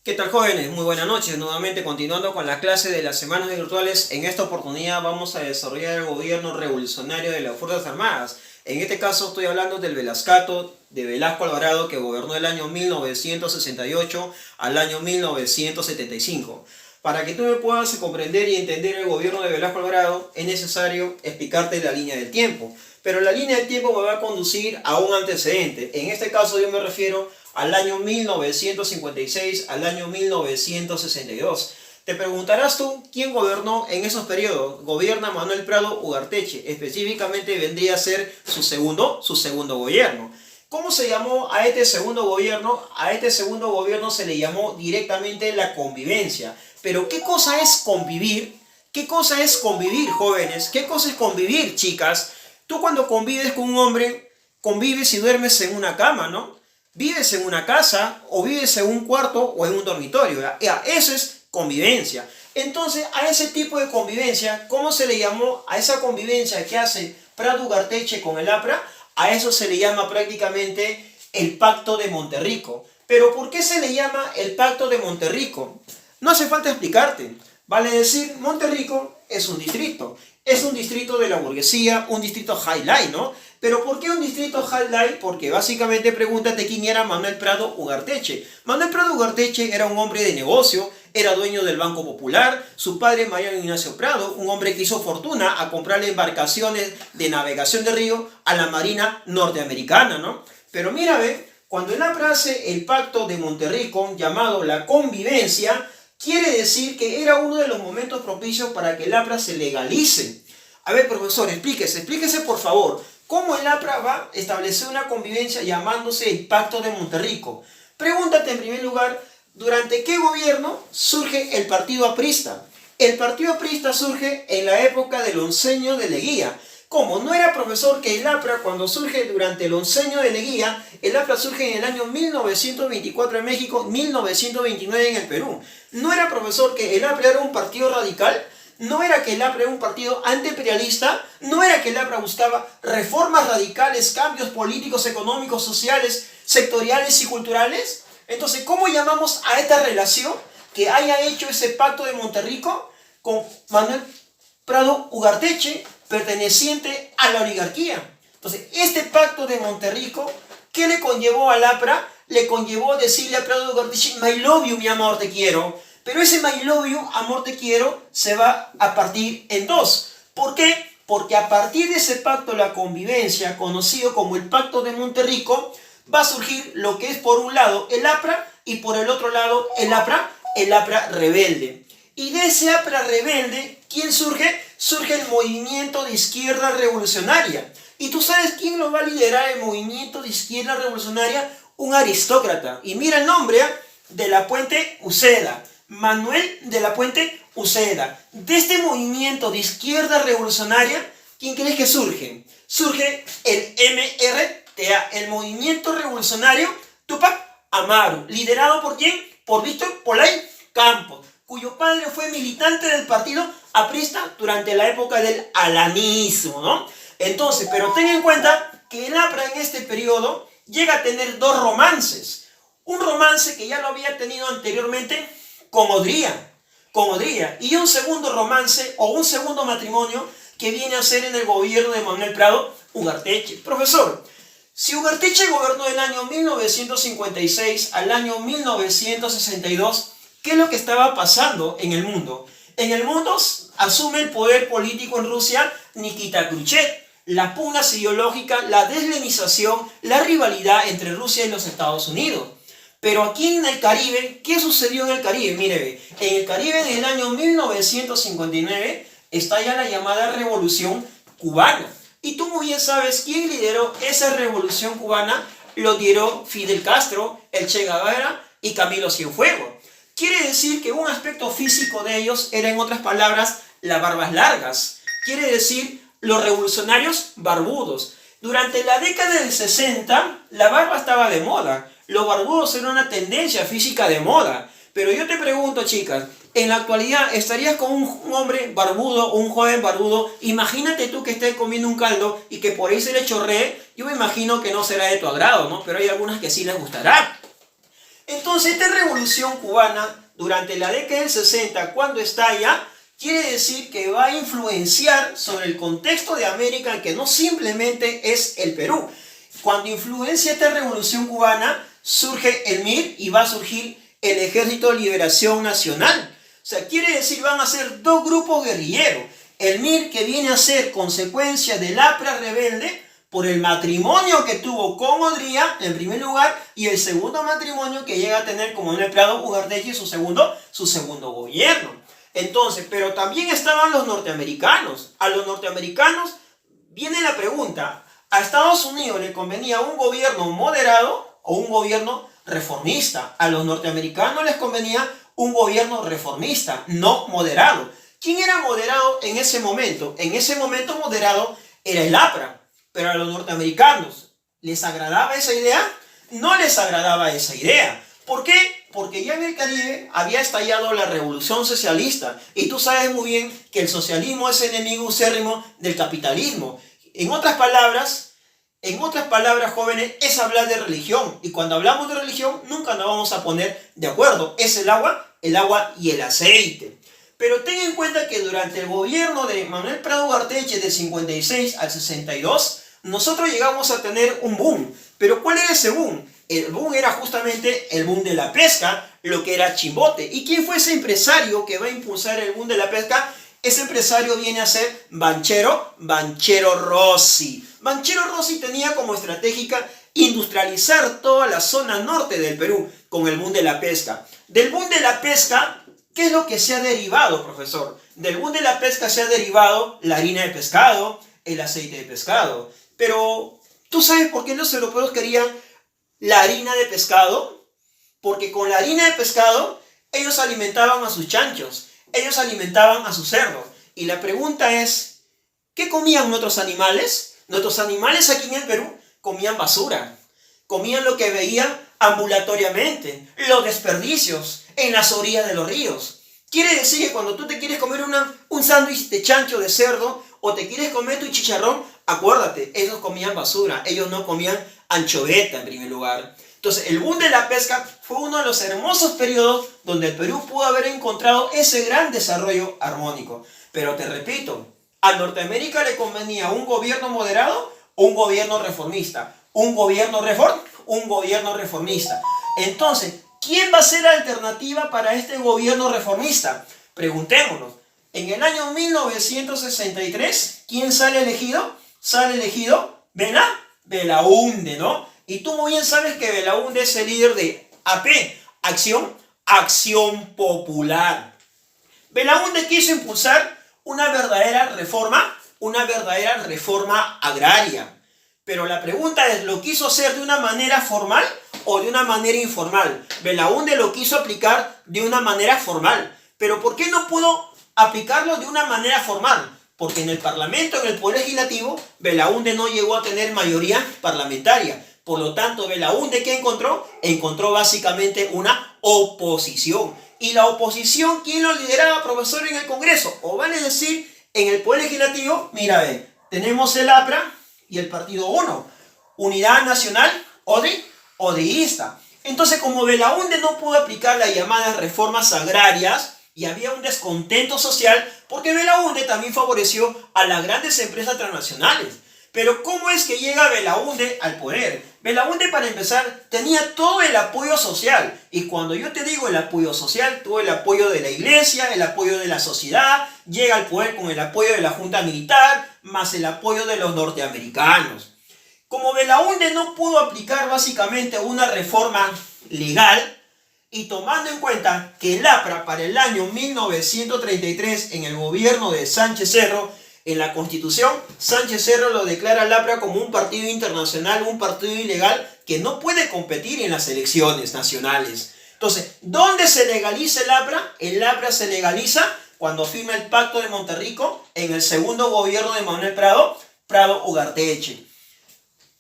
¿Qué tal, jóvenes? Muy buenas noches. Nuevamente continuando con la clase de las semanas virtuales. En esta oportunidad vamos a desarrollar el gobierno revolucionario de las Fuerzas Armadas. En este caso estoy hablando del Velascato de Velasco Alvarado, que gobernó del año 1968 al año 1975. Para que tú me puedas comprender y entender el gobierno de Velasco Alvarado, es necesario explicarte la línea del tiempo. Pero la línea del tiempo me va a conducir a un antecedente. En este caso yo me refiero al año 1956 al año 1962. Te preguntarás tú, ¿quién gobernó en esos periodos? Gobierna Manuel Prado Ugarteche. Específicamente vendría a ser su segundo gobierno. ¿Cómo se llamó a este segundo gobierno? A este segundo gobierno se le llamó directamente la convivencia. Pero ¿qué cosa es convivir? ¿Qué cosa es convivir, jóvenes? ¿Qué cosa es convivir, chicas? Tú cuando convives con un hombre, convives y duermes en una cama, ¿no? Vives en una casa o vives en un cuarto o en un dormitorio. Eso es convivencia. Entonces, a ese tipo de convivencia, ¿cómo se le llamó a esa convivencia que hace Prado Ugarteche con el APRA? A eso se le llama prácticamente el Pacto de Monterrico. Pero ¿por qué se le llama el Pacto de Monterrico? No hace falta explicarte. Vale decir, Monterrico es un distrito. Es un distrito de la burguesía, un distrito highlight, ¿no? Pero ¿por qué un distrito highlight? Porque básicamente pregúntate quién era Manuel Prado Ugarteche. Manuel Prado Ugarteche era un hombre de negocio, era dueño del Banco Popular, su padre Mariano Ignacio Prado, un hombre que hizo fortuna a comprarle embarcaciones de navegación de río a la Marina norteamericana, ¿no? Pero mira, ve, cuando el APRA hace el Pacto de Monterrico, llamado la convivencia, quiere decir que era uno de los momentos propicios para que el APRA se legalice. A ver, profesor, explíquese por favor. ¿Cómo el APRA va a establecer una convivencia llamándose el Pacto de Monterrico? Pregúntate en primer lugar, ¿durante qué gobierno surge el partido aprista? El partido aprista surge en la época del onceño de Leguía. ¿Cómo? No era, profesor, que el APRA cuando surge durante el onceño de Leguía, el APRA surge en el año 1924 en México, 1929 en el Perú. ¿No era, profesor, que el APRA era un partido radical? ¿No era que el APRA era un partido antiimperialista? ¿No era que el APRA buscaba reformas radicales, cambios políticos, económicos, sociales, sectoriales y culturales? Entonces, ¿cómo llamamos a esta relación que haya hecho ese Pacto de Monterrico con Manuel Prado Ugarteche, perteneciente a la oligarquía? Entonces, este Pacto de Monterrico, ¿qué le conllevó al APRA? Le conllevó decirle a Prado Ugarteche, "I love you, mi amor, te quiero". Pero ese "I love you, amor, te quiero", se va a partir en dos. ¿Por qué? Porque a partir de ese pacto, la convivencia, conocido como el Pacto de Monterrico, va a surgir lo que es por un lado el APRA y por el otro lado el APRA rebelde. Y de ese APRA rebelde, ¿quién surge? Surge el movimiento de izquierda revolucionaria. ¿Y tú sabes quién lo va a liderar el movimiento de izquierda revolucionaria? Un aristócrata. Y mira el nombre, de la Puente Uceda. Manuel de la Puente Uceda. De este movimiento de izquierda revolucionaria, ¿quién crees que surge? Surge el MRTA, el Movimiento Revolucionario Túpac Amaru. ¿Liderado por quién? Por Víctor Polay Campos, cuyo padre fue militante del partido aprista durante la época del alanismo, ¿no? Entonces, pero ten en cuenta que el APRA en este periodo llega a tener dos romances. Un romance que ya lo había tenido anteriormente con Odría, y un segundo romance o un segundo matrimonio que viene a ser en el gobierno de Manuel Prado Ugarteche. Profesor, si Ugarteche gobernó del año 1956 al año 1962, ¿qué es lo que estaba pasando en el mundo? En el mundo asume el poder político en Rusia Nikita Khrushchev. Las pugnas ideológicas, la deslenización, la rivalidad entre Rusia y los Estados Unidos. Pero aquí en el Caribe, ¿qué sucedió en el Caribe? Mire, en el Caribe en el año 1959 está ya la llamada Revolución Cubana. Y tú muy bien sabes quién lideró esa Revolución Cubana. Lo lideró Fidel Castro, el Che Guevara y Camilo Cienfuegos. Quiere decir que un aspecto físico de ellos era, en otras palabras, las barbas largas. Quiere decir los revolucionarios barbudos. Durante la década del 60, la barba estaba de moda. Los barbudos eran una tendencia física de moda. Pero yo te pregunto, chicas, en la actualidad, ¿estarías con un hombre barbudo o un joven barbudo? Imagínate tú que estés comiendo un caldo y que por ahí se le chorree. Yo me imagino que no será de tu agrado, ¿no? Pero hay algunas que sí les gustará. Entonces, esta revolución cubana, durante la década del 60, cuando estalla, quiere decir que va a influenciar sobre el contexto de América, que no simplemente es el Perú. Cuando influencia esta revolución cubana, surge el MIR y va a surgir el Ejército de Liberación Nacional. O sea, quiere decir, van a ser dos grupos guerrilleros. El MIR, que viene a ser consecuencia del APRA rebelde por el matrimonio que tuvo con Odría, en primer lugar, y el segundo matrimonio que llega a tener como Manuel Prado Ugarteche su segundo gobierno. Entonces, pero también estaban los norteamericanos. A los norteamericanos viene la pregunta, ¿a Estados Unidos le convenía un gobierno moderado o un gobierno reformista? A los norteamericanos les convenía un gobierno reformista, no moderado. ¿Quién era moderado en ese momento? En ese momento moderado era el APRA, pero a los norteamericanos, ¿les agradaba esa idea? No les agradaba esa idea. ¿Por qué? Porque ya en el Caribe había estallado la revolución socialista y tú sabes muy bien que el socialismo es enemigo acérrimo del capitalismo. En otras palabras, jóvenes, es hablar de religión, y cuando hablamos de religión nunca nos vamos a poner de acuerdo. Es el agua y el aceite. Pero ten en cuenta que durante el gobierno de Manuel Prado Ugarteche de 56 al 62, nosotros llegamos a tener un boom. ¿Pero cuál era ese boom? El boom era justamente el boom de la pesca, lo que era Chimbote. ¿Y quién fue ese empresario que va a impulsar el boom de la pesca? Ese empresario viene a ser Banchero Rossi. Banchero Rossi tenía como estratégica industrializar toda la zona norte del Perú con el boom de la pesca. Del boom de la pesca, ¿qué es lo que se ha derivado, profesor? Del boom de la pesca se ha derivado la harina de pescado, el aceite de pescado. Pero, ¿tú sabes por qué los europeos querían la harina de pescado? Porque con la harina de pescado ellos alimentaban a sus chanchos, ellos alimentaban a sus cerdos. Y la pregunta es, ¿qué comían nuestros animales? Nuestros animales aquí en el Perú comían basura, comían lo que veían ambulatoriamente, los desperdicios en las orillas de los ríos. Quiere decir que cuando tú te quieres comer un sándwich de chancho, de cerdo, o te quieres comer tu chicharrón, acuérdate, ellos comían basura, ellos no comían anchoveta en primer lugar. Entonces, el boom de la pesca fue uno de los hermosos periodos donde el Perú pudo haber encontrado ese gran desarrollo armónico. Pero te repito, ¿a Norteamérica le convenía un gobierno moderado o un gobierno reformista? Un gobierno reformista. Entonces, ¿quién va a ser la alternativa para este gobierno reformista? Preguntémonos. En el año 1963, ¿quién sale elegido? Sale elegido Belaúnde, ¿no? Y tú muy bien sabes que Belaúnde es el líder de AP, Acción Popular. Belaúnde quiso impulsar una verdadera reforma agraria. Pero la pregunta es, ¿lo quiso hacer de una manera formal o de una manera informal? Belaúnde lo quiso aplicar de una manera formal. ¿Pero por qué no pudo aplicarlo de una manera formal? Porque en el Parlamento, en el Poder Legislativo, Belaúnde no llegó a tener mayoría parlamentaria. Por lo tanto, Belaúnde, ¿qué encontró? Encontró básicamente una oposición. ¿Y la oposición quién lo lideraba, profesor, en el Congreso? O vale decir, en el Poder Legislativo, mira, tenemos el APRA y el Partido 1, Unidad Nacional Odeísta. Entonces, como Belaúnde no pudo aplicar las llamadas reformas agrarias, y había un descontento social, porque Belaúnde también favoreció a las grandes empresas transnacionales. Pero ¿cómo es que llega Belaúnde al poder? Belaúnde, para empezar, tenía todo el apoyo social. Y cuando yo te digo el apoyo social, todo el apoyo de la iglesia, el apoyo de la sociedad, llega al poder con el apoyo de la Junta Militar, más el apoyo de los norteamericanos. Como Belaúnde no pudo aplicar básicamente una reforma legal, y tomando en cuenta que el APRA para el año 1933, en el gobierno de Sánchez Cerro, en la Constitución, Sánchez Cerro lo declara al APRA como un partido internacional, un partido ilegal que no puede competir en las elecciones nacionales. Entonces, ¿dónde se legaliza el APRA? El APRA se legaliza cuando firma el Pacto de Monterrico en el segundo gobierno de Manuel Prado Ugarteche.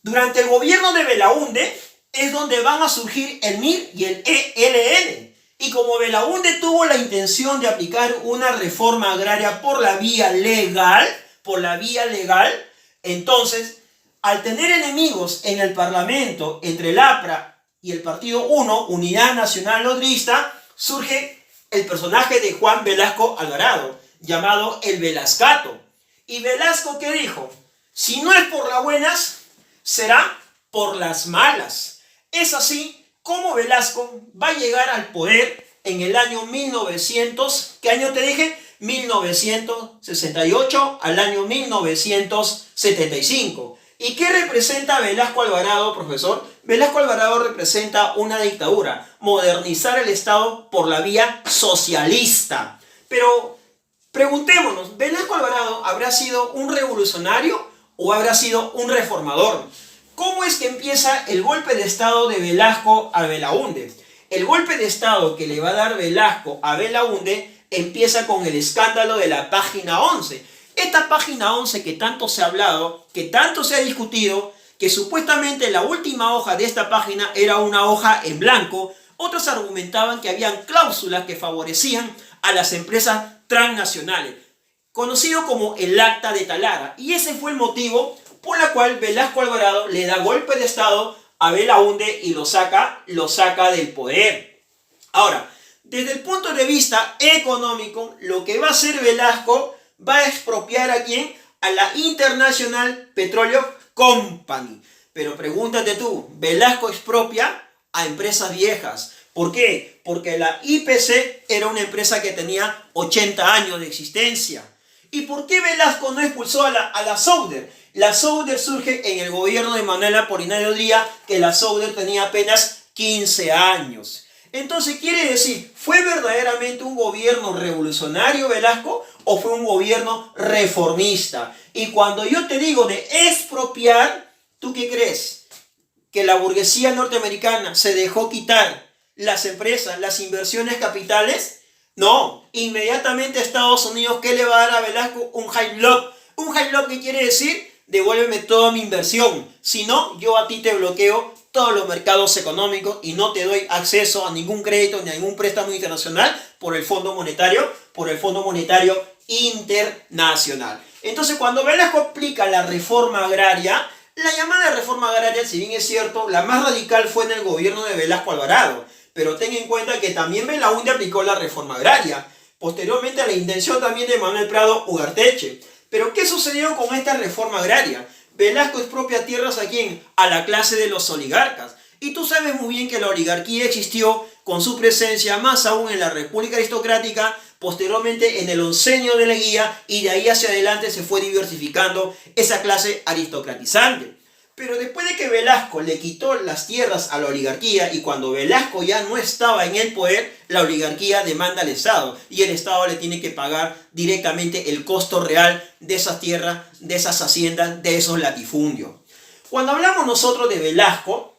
Durante el gobierno de Belaúnde es donde van a surgir el MIR y el ELN. Y como Belaúnde tuvo la intención de aplicar una reforma agraria por la vía legal, entonces, al tener enemigos en el Parlamento entre el APRA y el partido 1, Unidad Nacional Lodrista, surge el personaje de Juan Velasco Alvarado, llamado el Velascato. ¿Y Velasco qué dijo? Si no es por las buenas, será por las malas. Es así como Velasco va a llegar al poder en el año 1900, ¿qué año te dije? 1968 al año 1975. ¿Y qué representa Velasco Alvarado, profesor? Velasco Alvarado representa una dictadura, modernizar el Estado por la vía socialista. Pero preguntémonos, ¿Velasco Alvarado habrá sido un revolucionario o habrá sido un reformador? ¿Cómo es que empieza el golpe de Estado de Velasco a Belaúnde? El golpe de Estado que le va a dar Velasco a Belaúnde empieza con el escándalo de la página 11. Esta página 11 que tanto se ha hablado, que tanto se ha discutido, que supuestamente la última hoja de esta página era una hoja en blanco, otros argumentaban que habían cláusulas que favorecían a las empresas transnacionales, conocido como el Acta de Talara. Y ese fue el motivo por el cual Velasco Alvarado le da golpe de Estado a Belaúnde y lo saca del poder. Ahora, desde el punto de vista económico, lo que va a hacer Velasco va a expropiar a ¿quién? A la International Petroleum Company. Pero pregúntate tú, Velasco expropia a empresas viejas. ¿Por qué? Porque la IPC era una empresa que tenía 80 años de existencia. ¿Y por qué Velasco no expulsó a la Souder? La Souder surge en el gobierno de Manuel Apolinario Odría, que la Souder tenía apenas 15 años. Entonces quiere decir, ¿fue verdaderamente un gobierno revolucionario Velasco o fue un gobierno reformista? Y cuando yo te digo de expropiar, ¿tú qué crees? ¿Que la burguesía norteamericana se dejó quitar las empresas, las inversiones capitales? No, inmediatamente Estados Unidos, ¿qué le va a dar a Velasco? Un high lock. ¿Un high lock qué quiere decir? Devuélveme toda mi inversión. Si no, yo a ti te bloqueo todos los mercados económicos y no te doy acceso a ningún crédito ni a ningún préstamo internacional por el Fondo Monetario Internacional. Entonces, cuando Velasco aplica la reforma agraria, la llamada reforma agraria, si bien es cierto, la más radical fue en el gobierno de Velasco Alvarado, pero ten en cuenta que también Belaúnde aplicó la reforma agraria, posteriormente a la intención también de Manuel Prado Ugarteche. Pero ¿qué sucedió con esta reforma agraria? Velasco expropia tierras ¿a quién? A la clase de los oligarcas. Y tú sabes muy bien que la oligarquía existió con su presencia, más aún en la República Aristocrática, posteriormente en el oncenio de Leguía, y de ahí hacia adelante se fue diversificando esa clase aristocratizante. Pero después de que Velasco le quitó las tierras a la oligarquía y cuando Velasco ya no estaba en el poder, la oligarquía demanda al Estado y el Estado le tiene que pagar directamente el costo real de esas tierras, de esas haciendas, de esos latifundios. Cuando hablamos nosotros de Velasco,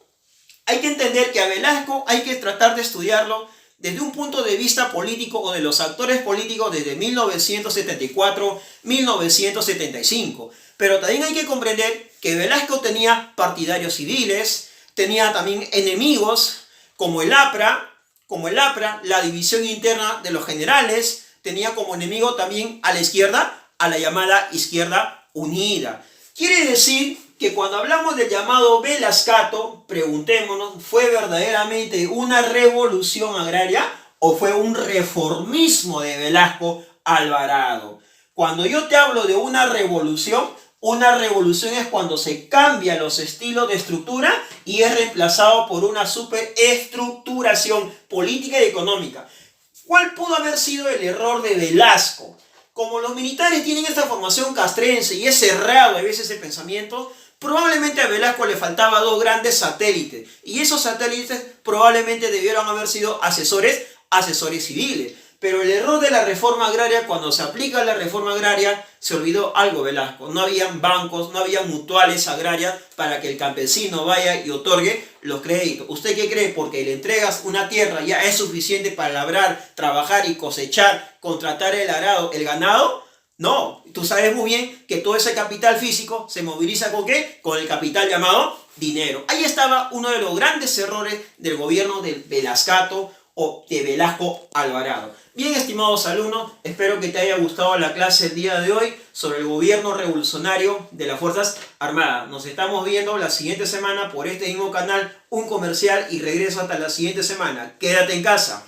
hay que entender que a Velasco hay que tratar de estudiarlo desde un punto de vista político o de los actores políticos desde 1974-1975. Pero también hay que comprender que Velasco tenía partidarios civiles, tenía también enemigos como el APRA, la división interna de los generales, tenía como enemigo también a la izquierda, a la llamada Izquierda Unida. Quiere decir que cuando hablamos del llamado Velascato, preguntémonos, ¿fue verdaderamente una revolución agraria o fue un reformismo de Velasco Alvarado? Cuando yo te hablo de una revolución es cuando se cambian los estilos de estructura y es reemplazado por una superestructuración política y económica. ¿Cuál pudo haber sido el error de Velasco? Como los militares tienen esta formación castrense y es cerrado a veces el pensamiento, probablemente a Velasco le faltaba dos grandes satélites. Y esos satélites probablemente debieron haber sido asesores civiles. Pero el error de la reforma agraria, cuando se aplica la reforma agraria, se olvidó algo Velasco. No habían bancos, no había mutuales agrarias para que el campesino vaya y otorgue los créditos. ¿Usted qué cree? Porque le entregas una tierra, ya es suficiente para labrar, trabajar y cosechar, contratar el arado, el ganado. No, tú sabes muy bien que todo ese capital físico se moviliza ¿con qué? Con el capital llamado dinero. Ahí estaba uno de los grandes errores del gobierno de Velascato o de Velasco Alvarado. Bien, estimados alumnos, espero que te haya gustado la clase el día de hoy sobre el gobierno revolucionario de las Fuerzas Armadas. Nos estamos viendo la siguiente semana por este mismo canal, un comercial, y regreso hasta la siguiente semana. Quédate en casa.